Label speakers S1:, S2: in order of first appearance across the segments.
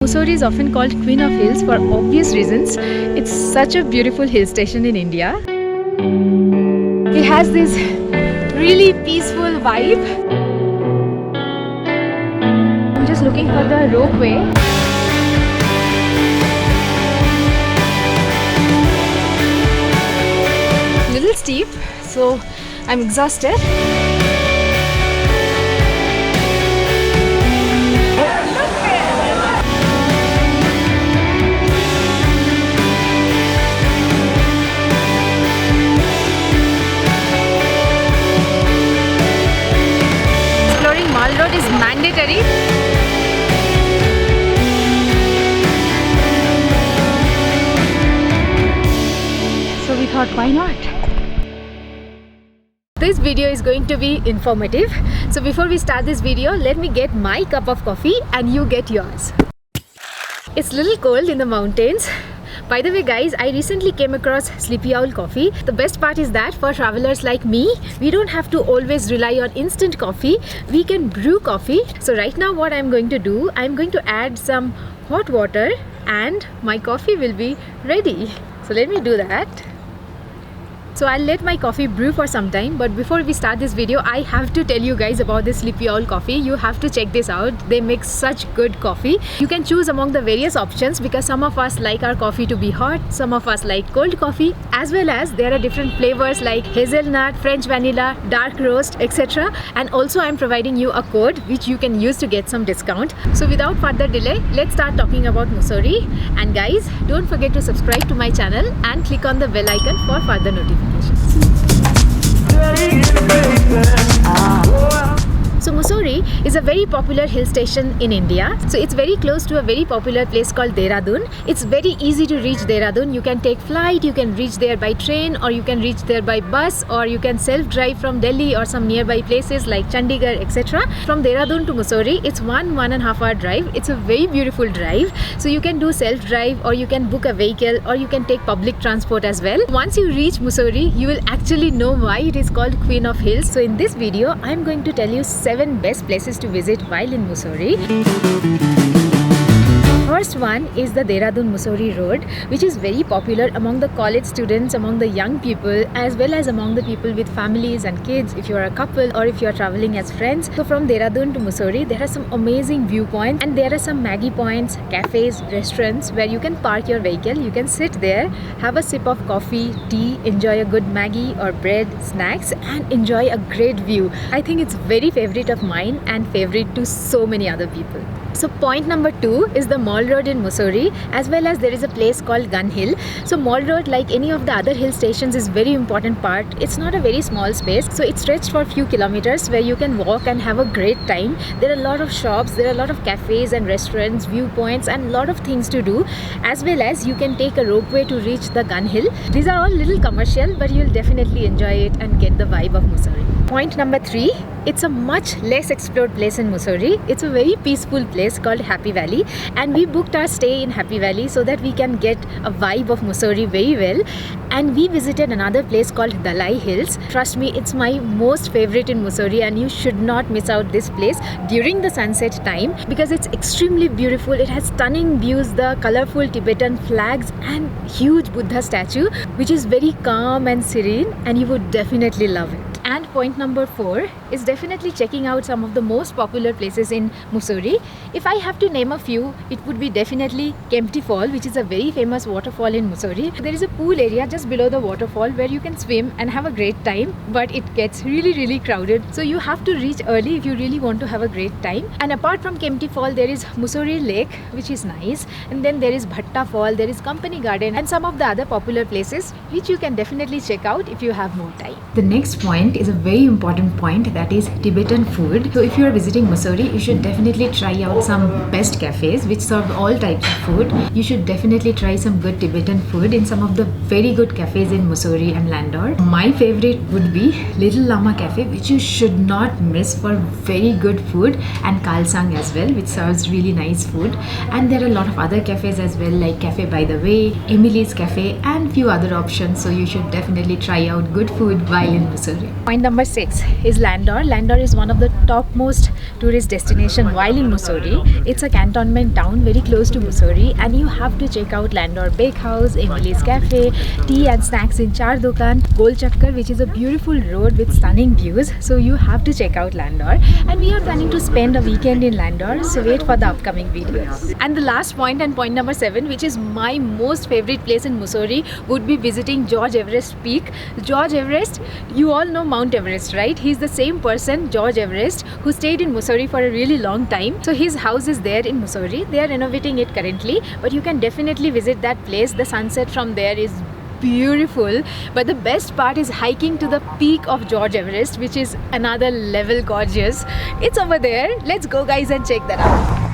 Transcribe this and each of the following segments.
S1: Mussoorie is often called Queen of Hills for obvious reasons. It's such a beautiful hill station in India. It has this really peaceful vibe. I'm just looking for the ropeway. Little steep, so I'm exhausted. Mall Road is mandatory. So we thought, why not? This video is going to be informative. So before we start this video, let me get my cup of coffee and you get yours. It's a little cold in the mountains. By the way guys, I recently came across Sleepy Owl coffee. The best part is that for travelers like me, we don't have to always rely on instant coffee. We can brew coffee. So right now what I'm going to do, I'm going to add some hot water and my coffee will be ready. So let me do that. So I'll let my coffee brew for some time, but before we start this video, I have to tell you guys about this Sleepy Owl coffee. You have to check this out. They make such good coffee. You can choose among the various options because some of us like our coffee to be hot, some of us like cold coffee, as well as there are different flavors like hazelnut, French vanilla, dark roast, etc. And also I'm providing you a code which you can use to get some discount. So without further delay, let's start talking about Mussoorie. And guys, don't forget to subscribe to my channel and click on the bell icon for further notifications. So Mussoorie is a very popular hill station in India. So it's very close to a very popular place called Dehradun. It's very easy to reach Dehradun. You can take flight, you can reach there by train, or you can reach there by bus, or you can self-drive from Delhi or some nearby places like Chandigarh, etc. From Dehradun to Mussoorie, it's 1.5 hour drive. It's a very beautiful drive. So you can do self-drive, or you can book a vehicle, or you can take public transport as well. Once you reach Mussoorie, you will actually know why it is called Queen of Hills. So in this video, I'm going to tell you 7 best places to visit while in Mussoorie. First one is the Dehradun-Mussoorie road, which is very popular among the college students, among the young people, as well as among the people with families and kids, if you are a couple or if you are traveling as friends. So from Dehradun to Mussoorie, there are some amazing viewpoints and there are some Maggie points, cafes, restaurants where you can park your vehicle, you can sit there, have a sip of coffee, tea, enjoy a good Maggie or bread, snacks, and enjoy a great view. I think it's very favorite of mine and favorite to so many other people. So point number 2 is the Mall Road in Mussoorie, as well as there is a place called Gun Hill. So Mall Road, like any of the other hill stations, is very important part. It's not a very small space, so it's stretched for a few kilometers where you can walk and have a great time. There are a lot of shops, there are a lot of cafes and restaurants, viewpoints, and a lot of things to do, as well as you can take a ropeway to reach the Gun Hill. These are all little commercial, but you'll definitely enjoy it and get the vibe of Mussoorie. Point number 3, it's a much less explored place in Mussoorie. It's a very peaceful place called Happy Valley, and we booked our stay in Happy Valley so that we can get a vibe of Mussoorie very well. And we visited another place called Dalai Hills. Trust me, it's my most favorite in Mussoorie, and you should not miss out this place during the sunset time because it's extremely beautiful. It has stunning views, the colorful Tibetan flags and huge Buddha statue, which is very calm and serene, and you would definitely love it. And point number 4 is definitely checking out some of the most popular places in Mussoorie. If I have to name a few, it would be definitely Kempty Fall, which is a very famous waterfall in Mussoorie. There is a pool area just below the waterfall where you can swim and have a great time, but it gets really crowded. So you have to reach early if you really want to have a great time. And apart from Kempty Fall, there is Mussoorie Lake, which is nice. And then there is Bhatta Fall, there is Company Garden, and some of the other popular places which you can definitely check out if you have more time. The next point is a very important point, that is Tibetan food. So if you are visiting Mussoorie, you should definitely try out some best cafes which serve all types of food. You should definitely try some good Tibetan food in some of the very good cafes in Mussoorie and Landor. My favorite would be Little Lama Cafe, which you should not miss for very good food, and Khalsang as well, which serves really nice food. And there are a lot of other cafes as well, like Cafe by the Way, Emily's Cafe, and few other options. So you should definitely try out good food while in Mussoorie. Point number 6 is Landor. Landor is one of the topmost tourist destination while in Mussoorie. It's a cantonment town very close to Mussoorie, and you have to check out Landor Bakehouse, Emily's Cafe, tea and snacks in Char Dukan, Gol Chakkar, which is a beautiful road with stunning views. So you have to check out Landor, and we are planning to spend a weekend in Landor, so wait for the upcoming videos. And the last point, and point number 7, which is my most favorite place in Mussoorie, would be visiting George Everest Peak. George Everest, you all know Mount Everest, right? He's the same person, George Everest, who stayed in Mussoorie for a really long time. So his house is there in Mussoorie. They are renovating it currently, but you can definitely visit that place. The sunset from there is beautiful, but the best part is hiking to the peak of George Everest, which is another level gorgeous. It's over there. Let's go guys and check that out.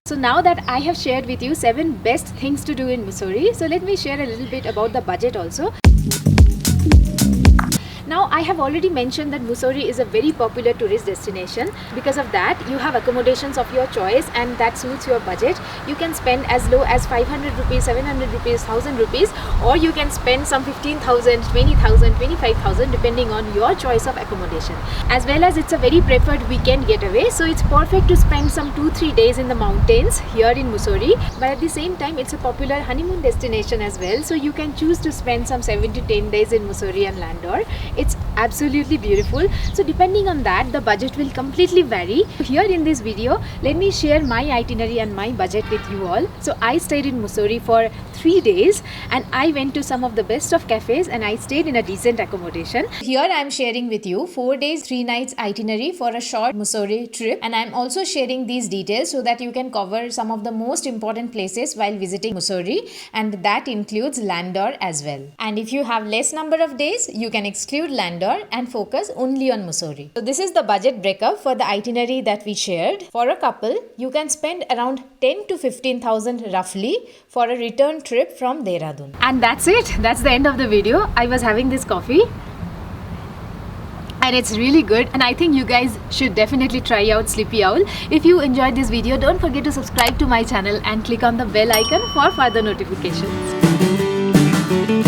S1: So now that I have shared with you 7 best things to do in Mussoorie, so let me share a little bit about the budget also. Now, I have already mentioned that Mussoorie is a very popular tourist destination. Because of that, you have accommodations of your choice and that suits your budget. You can spend as low as 500 rupees, 700 rupees, 1000 rupees, or you can spend some 15,000, 20,000, 25,000 depending on your choice of accommodation. As well as it's a very preferred weekend getaway, so it's perfect to spend some 2-3 days in the mountains here in Mussoorie. But at the same time, it's a popular honeymoon destination as well, so you can choose to spend some 7 to 10 days in Mussoorie and Landor. It's absolutely beautiful. So depending on that, the budget will completely vary. Here in this video, let me share my itinerary and my budget with you all. So I stayed in Mussoorie for 3 days and I went to some of the best of cafes and I stayed in a decent accommodation. Here I am sharing with you 4 days 3 nights itinerary for a short Mussoorie trip, and I am also sharing these details so that you can cover some of the most important places while visiting Mussoorie, and that includes Landor as well. And if you have less number of days, you can exclude Landor and focus only on Mussoorie. So this is the budget breakup for the itinerary that we shared. For a couple, you can spend around 10 to 15,000 roughly for a return trip from Dehradun. And that's it. That's the end of the video. I was having this coffee and it's really good, and I think you guys should definitely try out Sleepy Owl. If you enjoyed this video, don't forget to subscribe to my channel and click on the bell icon for further notifications.